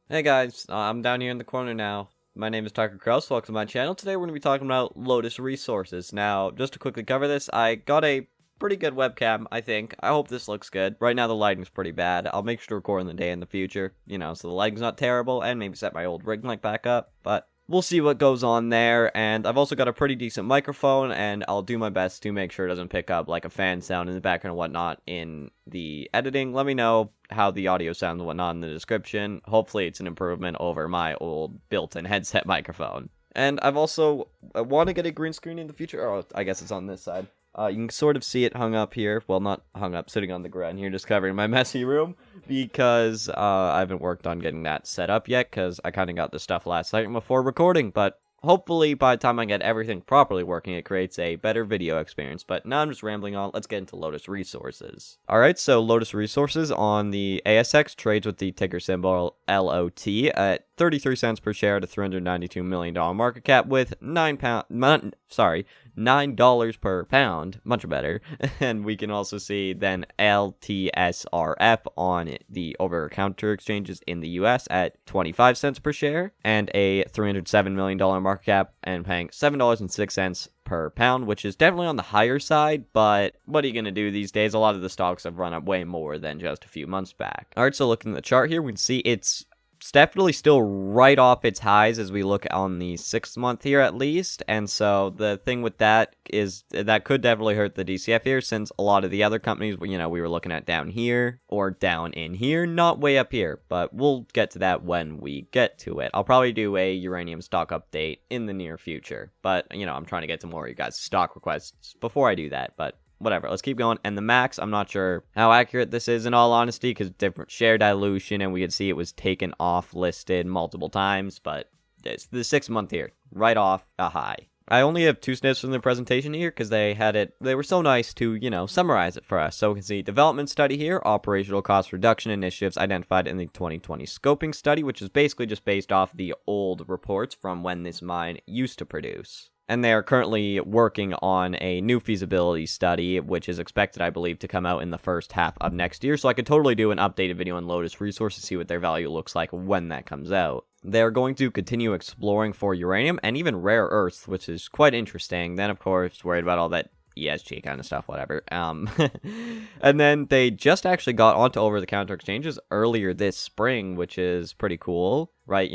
Hey guys, I'm down here in the corner now. My name is Tucker Kraus, welcome to my channel. Today we're going to be talking about Lotus resources. Now, just to quickly cover this, I got a pretty good webcam, I think. I hope this looks good. Right now the lighting's pretty bad. I'll make sure to record in the day in the future, so the lighting's not terrible, and maybe set my old ring light back up, but we'll see what goes on there. And I've also got a pretty decent microphone, and I'll do my best to make sure it doesn't pick up like a fan sound in the background and whatnot in the editing. Let me know how the audio sounds and whatnot in the description. Hopefully it's an improvement over my old built-in headset microphone. And I've also want to get a green screen in the future. Oh, I guess it's on this side. You can sort of see it hung up here. Well, not hung up, sitting on the ground here, just covering my messy room. Because I haven't worked on getting that set up yet, because I kind of got the stuff last night before recording. But hopefully by the time I get everything properly working, it creates a better video experience. But now I'm just rambling on. Let's get into Lotus Resources. Alright, so Lotus Resources on the ASX trades with the ticker symbol LOT at 33 cents per share to $392 million market cap with $9 per pound, much better. And we can also see then LTSRF on the over-the-counter exchanges in the US at 25 cents per share and a $307 million market cap and paying $7.06 per pound, which is definitely on the higher side, but what are you going to do these days? A lot of the stocks have run up way more than just a few months back. Alright, so looking at the chart here, we can see it's definitely still right off its highs as we look on the 6 month here at least. And so the thing with that is that could definitely hurt the DCF here, since a lot of the other companies, we were looking at down here or down in here, not way up here. But we'll get to that when we get to it. I'll probably do a uranium stock update in the near future, but I'm trying to get to more of you guys' stock requests before I do that. But whatever, let's keep going. And the max, I'm not sure how accurate this is in all honesty, because different share dilution, and we could see it was taken off listed multiple times, but it's the 6 month here, right off a high. I only have 2 snips from the presentation here because they were so nice to, summarize it for us. So we can see development study here, operational cost reduction initiatives identified in the 2020 scoping study, which is basically just based off the old reports from when this mine used to produce. And they are currently working on a new feasibility study, which is expected, I believe, to come out in the first half of next year. So I could totally do an updated video on Lotus Resources, see what their value looks like when that comes out. They're going to continue exploring for uranium and even rare earths, which is quite interesting. Then, of course, worried about all that ESG kind of stuff, whatever. And then they just actually got onto over-the-counter exchanges earlier this spring, which is pretty cool, right?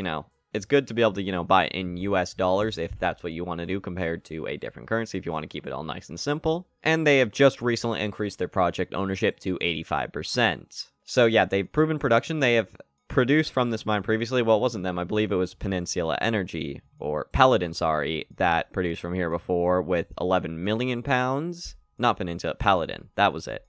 It's good to be able to, buy in US dollars if that's what you want to do compared to a different currency if you want to keep it all nice and simple. And they have just recently increased their project ownership to 85%. So yeah, they've proven production. They have produced from this mine previously. Well, it wasn't them. I believe it was Peninsula Energy, or Paladin, sorry, that produced from here before with 11 million pounds. Not Peninsula, Paladin. That was it.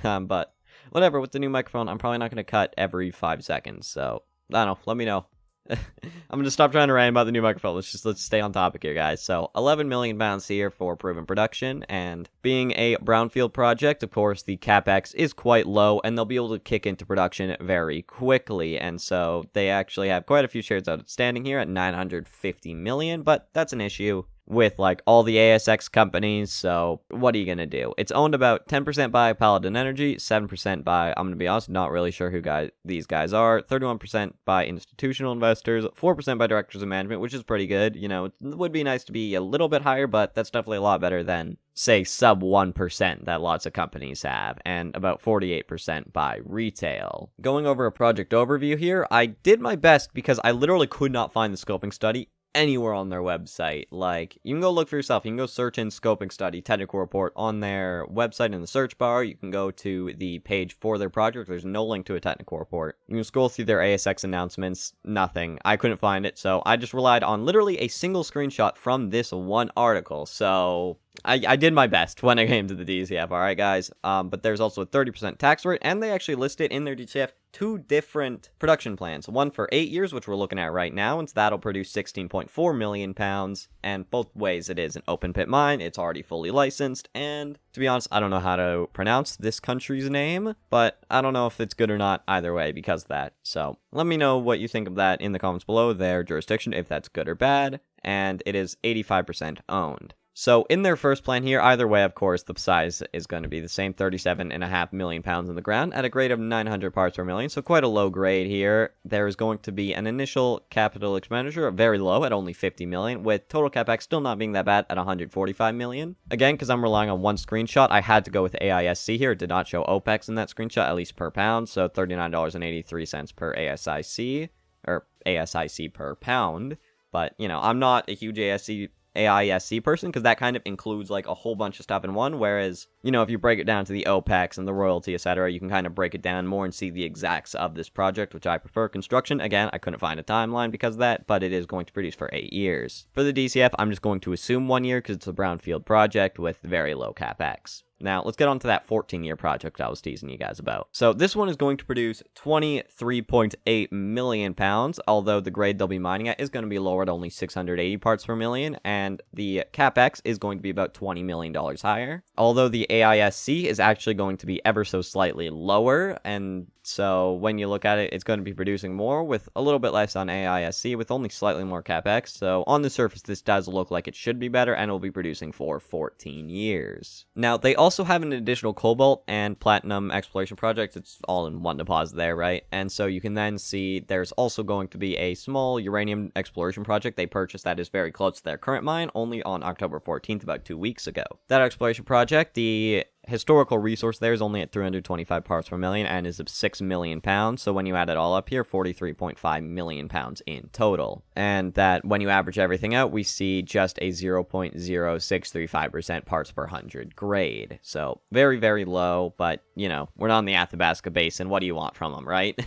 But whatever, with the new microphone, I'm probably not going to cut every 5 seconds. So, I don't know. Let me know. I'm gonna stop trying to rant about the new microphone. Let's stay on topic here, guys. So 11 million pounds here for proven production, and being a brownfield project, of course, the capex is quite low, and they'll be able to kick into production very quickly. And so they actually have quite a few shares outstanding here at 950 million, but that's an issue with like all the ASX companies. So what are you gonna do? It's owned about 10% by Paladin Energy, 7% by, I'm gonna be honest, not really sure who these guys are, 31% by institutional investors, 4% by directors of management, which is pretty good. It would be nice to be a little bit higher, but that's definitely a lot better than, say, sub 1% that lots of companies have, and about 48% by retail. Going over a project overview here, I did my best because I literally could not find the scoping study anywhere on their website. Like, you can go look for yourself. You can go search in scoping study technical report on their website in the search bar. You can go to the page for their project. There's no link to a technical report. You can scroll through their ASX announcements. Nothing. I couldn't find it, so I just relied on literally a single screenshot from this one article. So I did my best when it came to the DCF, alright guys? But there's also a 30% tax rate, and they actually listed in their DCF 2 different production plans. One for 8 years, which we're looking at right now, and so that'll produce 16.4 million pounds. And both ways, it is an open pit mine. It's already fully licensed, and to be honest, I don't know how to pronounce this country's name, but I don't know if it's good or not either way because of that. So let me know what you think of that in the comments below, their jurisdiction, if that's good or bad. And it is 85% owned. So in their first plan here, either way, of course, the size is going to be the same, 37.5 million pounds in the ground at a grade of 900 parts per million, so quite a low grade here. There is going to be an initial capital expenditure, very low at only 50 million, with total capex still not being that bad at 145 million. Again, because I'm relying on one screenshot, I had to go with AISC here. It did not show OPEX in that screenshot, at least per pound, so $39.83 per ASIC, or ASIC per pound. But, you know, I'm not a huge AISC person, because that kind of includes like a whole bunch of stuff in one, whereas, you know, if you break it down to the OPEX and the royalty, etc., you can kind of break it down more and see the exacts of this project, which I prefer. Construction, again, I couldn't find a timeline because of that, but it is going to produce for 8 years. For the DCF, I'm just going to assume 1 year because it's a brownfield project with very low capex. Now, let's get on to that 14-year project I was teasing you guys about. So this one is going to produce 23.8 million pounds, although the grade they'll be mining at is going to be lower at only 680 parts per million, and the capex is going to be about $20 million higher. Although the AISC is actually going to be ever so slightly lower, and so when you look at it, it's going to be producing more with a little bit less on AISC with only slightly more capex. So on the surface, this does look like it should be better, and it will be producing for 14 years. Now, they also have an additional cobalt and platinum exploration project. It's all in one deposit there, right? And so you can then see there's also going to be a small uranium exploration project they purchased that is very close to their current mine, only on October 14th, about 2 weeks ago. That exploration project, the historical resource there is only at 325 parts per million and is of 6 million pounds. So when you add it all up here, 43.5 million pounds in total. And that when you average everything out, we see just a 0.0635% parts per 100 grade. So very, very low, but, you know, we're not in the Athabasca Basin. What do you want from them, right?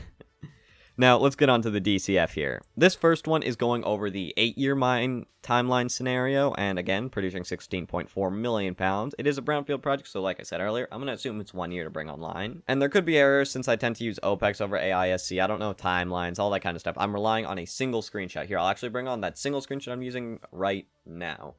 Now, let's get on to the DCF here. This first one is going over the 8-year mine timeline scenario, and again, producing 16.4 million pounds. It is a brownfield project, so like I said earlier, I'm going to assume it's 1 year to bring online. And there could be errors since I tend to use OPEX over AISC. I don't know timelines, all that kind of stuff. I'm relying on a single screenshot here. I'll actually bring on that single screenshot I'm using right now.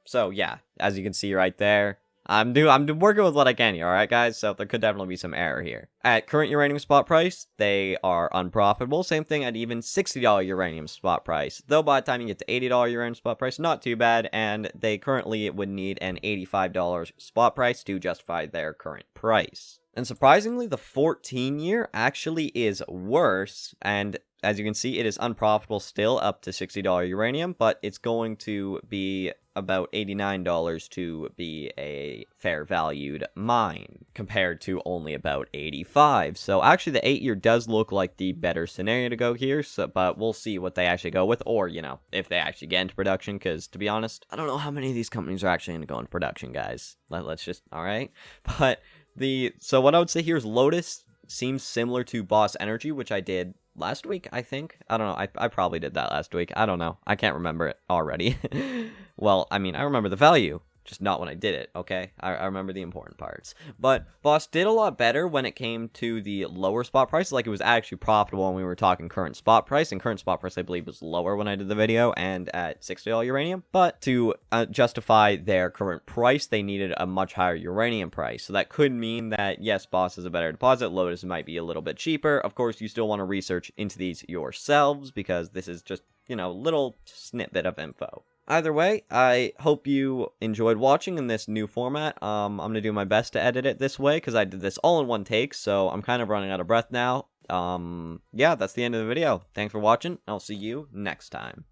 So yeah, as you can see right there, I'm working with what I can here, alright guys? So there could definitely be some error here. At current uranium spot price, they are unprofitable. Same thing at even $60 uranium spot price. Though by the time you get to $80 uranium spot price, not too bad, and they currently would need an $85 spot price to justify their current price. And surprisingly, the 14-year actually is worse, and as you can see, it is unprofitable still up to $60 uranium, but it's going to be about $89 to be a fair valued mine, compared to only about 85. So actually the 8-year does look like the better scenario to go here, but we'll see what they actually go with, or, you know, if they actually get into production, because to be honest, I don't know how many of these companies are actually going to go into production, guys. Let's just, alright? But so what I would say here is Lotus seems similar to Boss Energy, which I did last week, I think. I don't know. I probably did that last week. I don't know. I can't remember it already. Well, I mean, I remember the value, just not when I did it, okay? I remember the important parts. But Boss did a lot better when it came to the lower spot price. Like, it was actually profitable when we were talking current spot price. And current spot price, I believe, was lower when I did the video and at $60 uranium. But to justify their current price, they needed a much higher uranium price. So that could mean that, yes, Boss is a better deposit. Lotus might be a little bit cheaper. Of course, you still want to research into these yourselves, because this is just, you know, little snippet of info. Either way, I hope you enjoyed watching in this new format. I'm going to do my best to edit it this way, because I did this all in one take, so I'm kind of running out of breath now. Yeah, that's the end of the video. Thanks for watching. I'll see you next time.